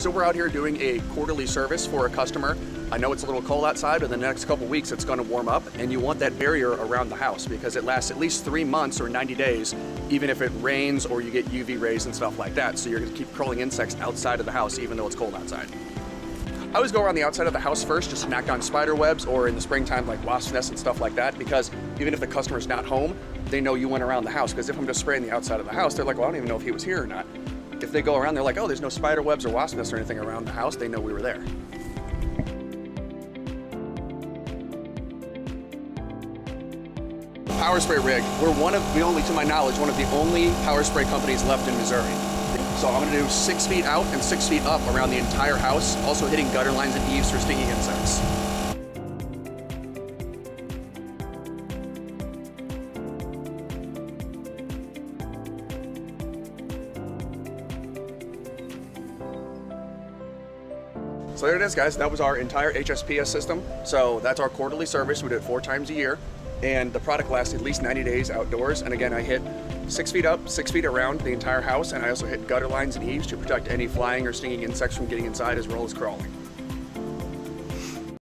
So we're out here doing a quarterly service for a customer. I know it's a little cold outside, but in the next couple weeks it's going to warm up, and you want that barrier around the house because it lasts at least 3 months or 90 days, even if it rains or you get UV rays and stuff like that. So you're going to keep crawling insects outside of the house even though it's cold outside. I always go around the outside of the house first just to knock down spider webs, or in the springtime like wasp nests and stuff like that, because even if the customer's not home, they know you went around the house. Because if I'm just spraying the outside of the house, they're like, well, I don't even know if he was here or not. If they go around, they're like, oh, there's no spider webs or wasp nests or anything around the house, they know we were there. Power spray rig. We're to my knowledge, one of the only power spray companies left in Missouri. So I'm gonna do 6 feet out and 6 feet up around the entire house, also hitting gutter lines and eaves for stinging insects. So there it is, guys. That was our entire HSPS system. So that's our quarterly service. We do it 4 times a year. And the product lasts at least 90 days outdoors. And again, I hit 6 feet up, 6 feet around the entire house. And I also hit gutter lines and eaves to protect any flying or stinging insects from getting inside as well as crawling.